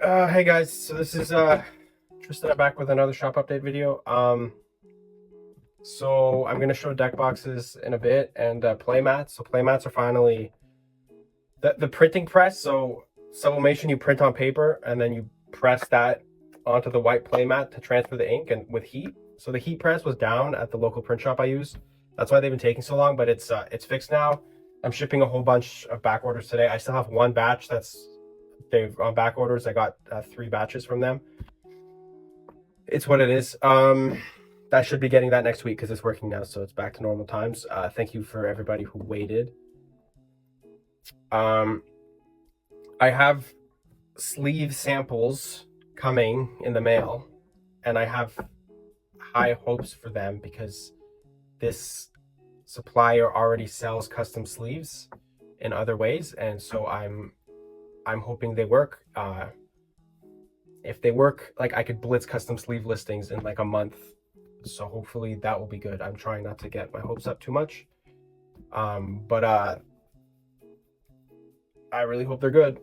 Hey guys, so this is Tristan back with another shop update video. So I'm gonna show deck boxes in a bit and playmats. So playmats are finally the printing press. So sublimation, you print on paper and then you press that onto the white playmat to transfer the ink and with heat. So the heat press was down at the local print shop I use. That's why they've been taking so long, but it's fixed now. I'm shipping a whole bunch of back orders today. I still have one batch they've on back orders. I got 3 batches from them. It's what it is. That should be getting that next week because it's working now, so it's back to normal times. Thank you for everybody who waited. I have sleeve samples coming in the mail, and I have high hopes for them because this supplier already sells custom sleeves in other ways, and so I'm hoping they work. If they work, like I could blitz custom sleeve listings in like a month, so hopefully that will be good. I'm trying not to get my hopes up too much, but I really hope they're good.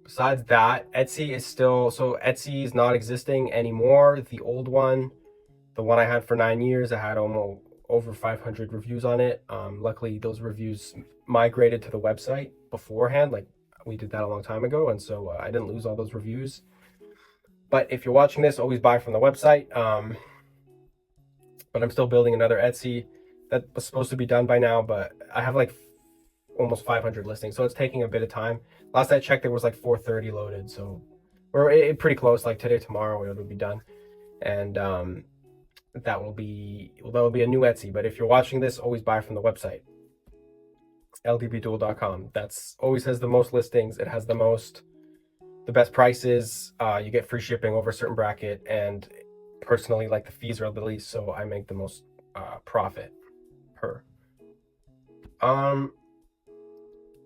Besides that, Etsy is still, so Etsy is not existing anymore. The old one, the one I had for 9 years, I had almost over 500 reviews on it. Luckily those reviews migrated to the website beforehand, like we did that a long time ago, and so I didn't lose all those reviews. But if you're watching this, always buy from the website. But I'm still building another Etsy that was supposed to be done by now, but I have like almost 500 listings, so it's taking a bit of time. Last I checked, there was like 430 loaded, so we're pretty close. Like today, tomorrow, it'll be done, and that will be a new Etsy. But if you're watching this, always buy from the website, ldbduel.com. That's always has the most listings. It has the best prices. You get free shipping over a certain bracket, and personally, like the fees are the least, so I make the most profit per.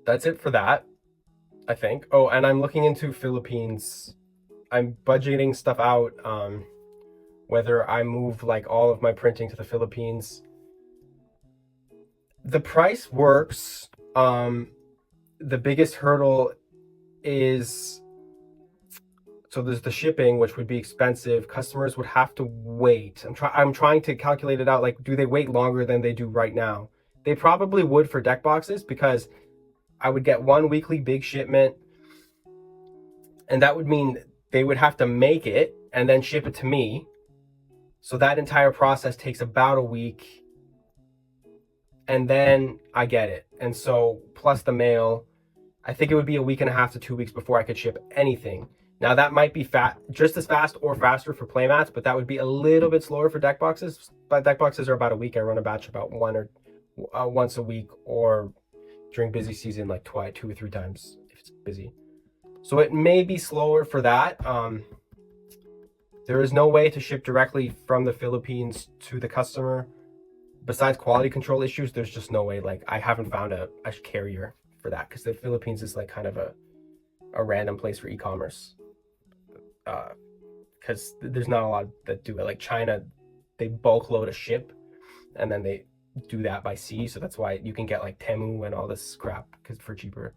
That's it for that, I think. Oh, and I'm looking into Philippines. I'm budgeting stuff out, whether I move like all of my printing to the Philippines. The price works. The biggest hurdle is, so there's the shipping, which would be expensive. Customers would have to wait. I'm trying to calculate it out. Like, do they wait longer than they do right now? They probably would for deck boxes, because I would get one weekly big shipment, and that would mean they would have to make it and then ship it to me. So that entire process takes about a week, and then I get it. And so plus the mail, I think it would be a week and a half to 2 weeks before I could ship anything. Now that might be just as fast or faster for playmats, but that would be a little bit slower for deck boxes. But deck boxes are about a week. I run a batch about once a week, or during busy season, like 2 or 3 times if it's busy. So it may be slower for that. There is no way to ship directly from the Philippines to the customer. Besides quality control issues, there's just no way. Like, I haven't found a carrier for that, because the Philippines is like kind of a random place for e-commerce. Because there's not a lot that do it. Like China, they bulk load a ship, and then they do that by sea, so that's why you can get like Temu and all this crap for cheaper.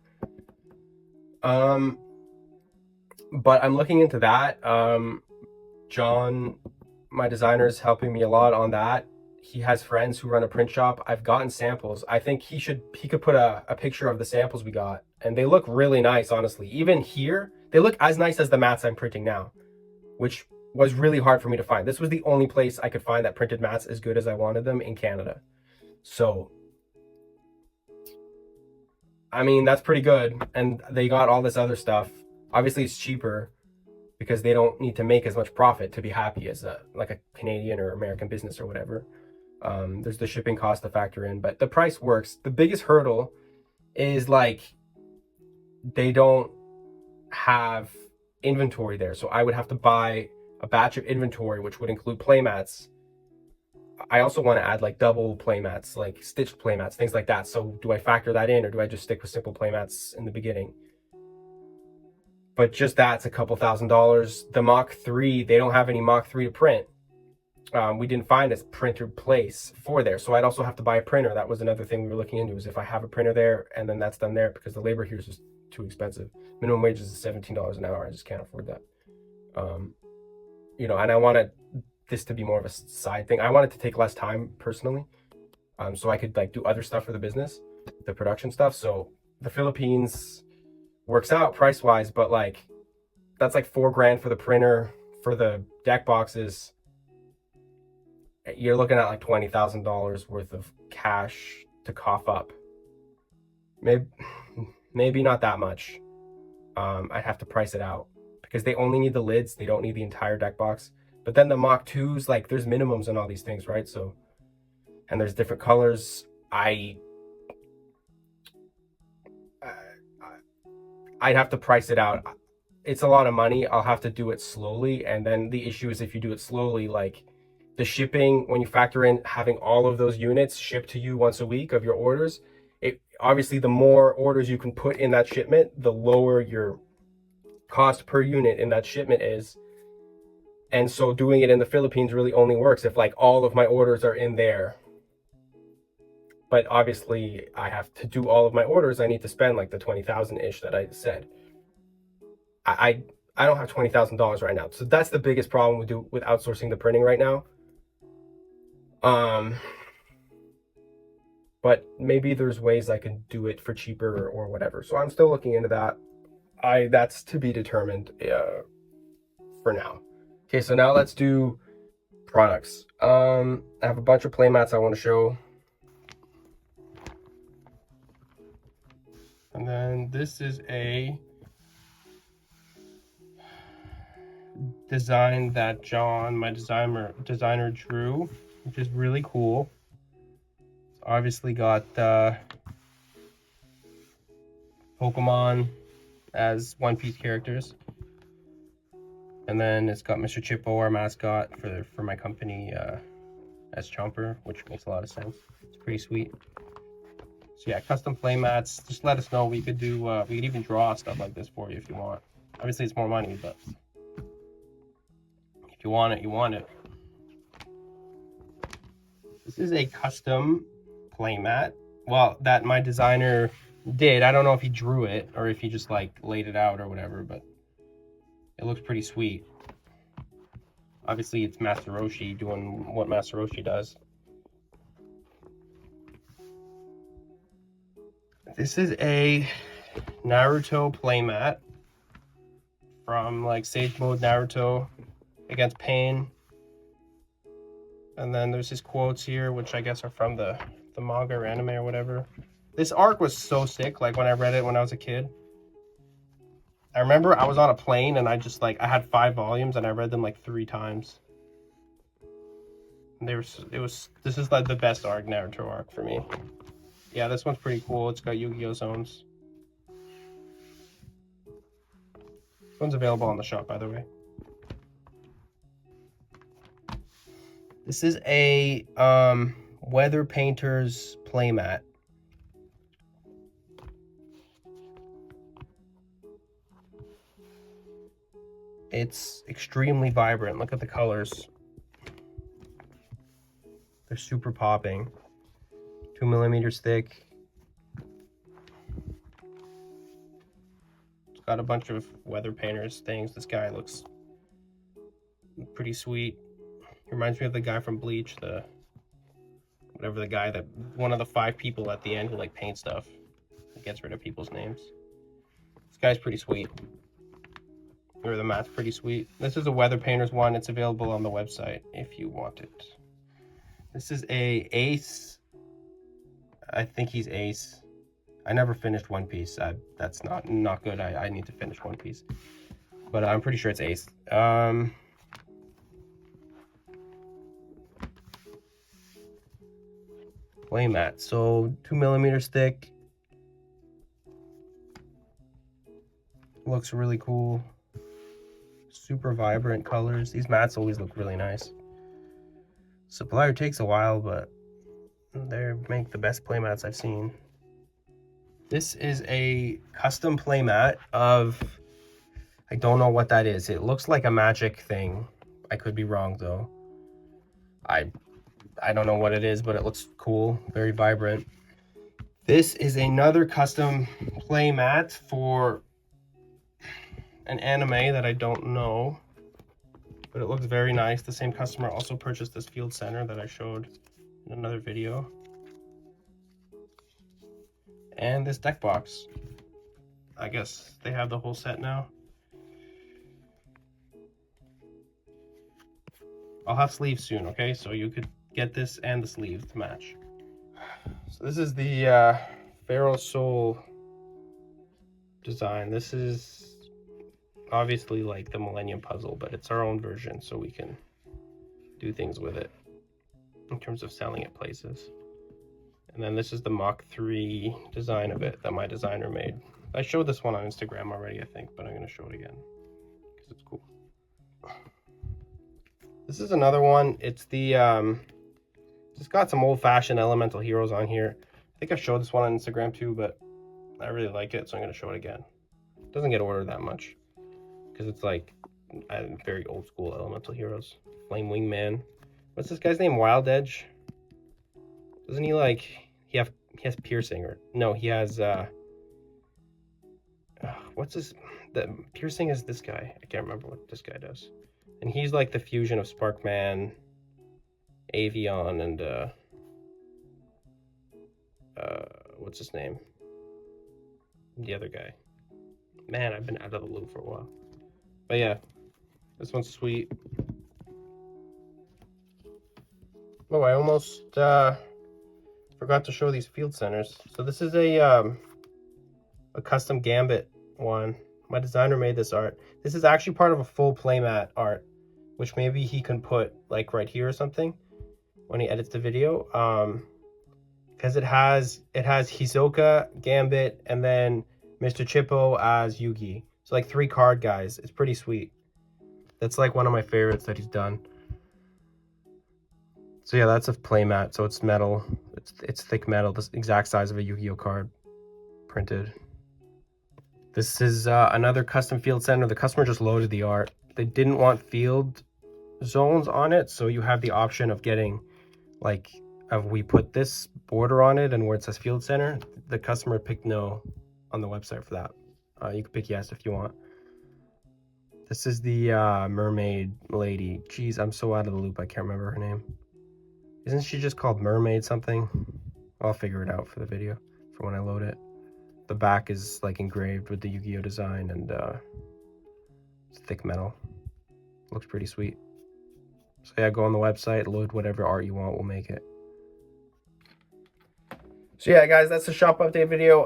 But I'm looking into that. John, my designer, is helping me a lot on that. He has friends who run a print shop. I've gotten samples. I think he could put a picture of the samples we got, and they look really nice, honestly. Even here, they look as nice as the mats I'm printing now, which was really hard for me to find. This was the only place I could find that printed mats as good as I wanted them in Canada. So, I mean, that's pretty good. And they got all this other stuff. Obviously, it's cheaper because they don't need to make as much profit to be happy as like a Canadian or American business or whatever. There's the shipping cost to factor in, but the price works. The biggest hurdle is like they don't have inventory there. So I would have to buy a batch of inventory, which would include playmats. I also want to add like double playmats, like stitched playmats, things like that. So do I factor that in, or do I just stick with simple playmats in the beginning? But just that's a couple $1,000s. The Mach 3, they don't have any Mach 3 to print. we didn't find a printer place for there. So I'd also have to buy a printer. That was another thing we were looking into, is if I have a printer there and then that's done there, because the labor here is just too expensive. Minimum wage is $17 an hour. I just can't afford that. You know, and I wanted this to be more of a side thing. I wanted to take less time personally, so I could like do other stuff for the business, the production stuff. So the Philippines works out price wise, but like that's like $4,000 for the printer. For the deck boxes, you're looking at like $20,000 worth of cash to cough up. Maybe not that much. I'd have to price it out because they only need the lids. They don't need the entire deck box. But then the Mach 2s, like there's minimums on all these things, right? So, and there's different colors. I'd have to price it out. It's a lot of money. I'll have to do it slowly. And then the issue is if you do it slowly, like the shipping, when you factor in having all of those units shipped to you once a week of your orders, it obviously the more orders you can put in that shipment, the lower your cost per unit in that shipment is. And so doing it in the Philippines really only works if like all of my orders are in there. But obviously I have to do all of my orders. I need to spend like the 20,000-ish that I said. I don't have $20,000 right now. So that's the biggest problem with outsourcing the printing right now. But maybe there's ways I can do it for cheaper or whatever. So I'm still looking into that. That's to be determined for now. Okay, so now let's do products. I have a bunch of Playmats I want to show. And then this is a design that John, my designer drew, which is really cool. It's obviously got Pokemon as One Piece characters. And then it's got Mr. Chippo, our mascot, for my company as Chomper, which makes a lot of sense. It's pretty sweet. So yeah, custom Playmats. Just let us know. We could do. We could even draw stuff like this for you if you want. Obviously, it's more money, but if you want it, you want it. This is a custom playmat. Well, that my designer did. I don't know if he drew it or if he just like laid it out or whatever, but it looks pretty sweet. Obviously, it's Master Roshi doing what Master Roshi does. This is a Naruto playmat from like Sage Mode Naruto against Pain. And then there's his quotes here, which I guess are from the manga or anime or whatever. This arc was so sick, like when I read it when I was a kid. I remember I was on a plane and I had 5 volumes and I read them like 3 times. And this is like the best arc, Naruto arc for me. Yeah, this one's pretty cool. It's got Yu-Gi-Oh zones. This one's available on the shop, by the way. This is a Weather Painter's playmat. It's extremely vibrant. Look at the colors. They're super popping. 2 millimeters thick. It's got a bunch of Weather Painters things. This guy looks pretty sweet. He reminds me of the guy from Bleach, one of the 5 people at the end who like paint stuff. He gets rid of people's names. This guy's pretty sweet. Or the mat's pretty sweet. This is a Weather Painters one. It's available on the website if you want it. This is a Ace. I think he's Ace. I never finished One Piece. That's not good. I need to finish One Piece. But I'm pretty sure it's Ace. Playmat. So 2 millimeters thick. Looks really cool. Super vibrant colors. These mats always look really nice. Supplier takes a while, but they make the best playmats I've seen. This is a custom playmat of, I don't know what that is. It looks like a magic thing. I could be wrong though. I don't know what it is, but it looks cool, very vibrant. This is another custom playmat for an anime that I don't know, but it looks very nice. The same customer also purchased this field center that I showed in another video. And this deck box. I guess they have the whole set now. I'll have sleeves soon, okay? So you could get this and the sleeves to match. So this is the Pharaoh Soul design. This is obviously like the Millennium Puzzle, but it's our own version, so we can do things with it in terms of selling it places. And then this is the Mach 3 design of it that my designer made. I showed this one on Instagram already, I think, but I'm going to show it again because it's cool. This is another one. It's the it's got some old-fashioned elemental heroes on here. I think I showed this one on Instagram too, but I really like it, so I'm going to show it again. It doesn't get ordered that much because it's like very old school elemental heroes. Flame Wingman. What's this guy's name? Wild Edge. Doesn't he like he has piercing, or no, he has what's this? The piercing is this guy. I can't remember what this guy does. And he's like the fusion of Sparkman, Avion, and what's his name? The other guy. Man, I've been out of the loop for a while. But yeah, this one's sweet. Oh, I almost forgot to show these field centers. So this is a custom Gambit one. My designer made this art. This is actually part of a full playmat art, which maybe he can put like right here or something when he edits the video. Because it has Hisoka, Gambit, and then Mr. Chippo as Yugi. So like 3 card guys. It's pretty sweet. That's like one of my favorites that he's done. So yeah, that's a playmat. So it's metal. It's thick metal, the exact size of a Yu-Gi-Oh card printed. This is another custom field center. The customer just loaded the art. They didn't want field zones on it, so you have the option of getting like we put this border on it and where it says field center. The customer picked no on the website for that. You can pick yes if you want. This is the mermaid lady. Jeez, I'm so out of the loop. I can't remember her name. Isn't she just called Mermaid something? I'll figure it out for the video for when I load it. The back is like engraved with the Yu-Gi-Oh design, and it's thick metal. Looks pretty sweet. So yeah, go on the website, load whatever art you want, we'll make it. So yeah, guys, that's the shop update video.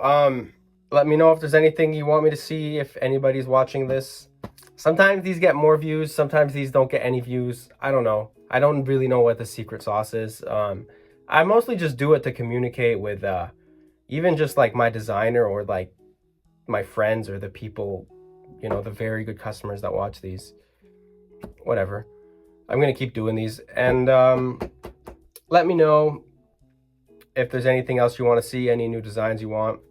Let me know if there's anything you want me to see, if anybody's watching this. Sometimes these get more views, sometimes these don't get any views. I don't know. I don't really know what the secret sauce is. I mostly just do it to communicate with even just like my designer or like my friends or the people, you know, the very good customers that watch these. Whatever. I'm going to keep doing these. And let me know if there's anything else you want to see, any new designs you want.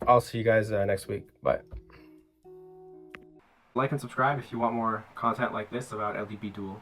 I'll see you guys next week. Bye. Like and subscribe if you want more content like this about LDB Duel.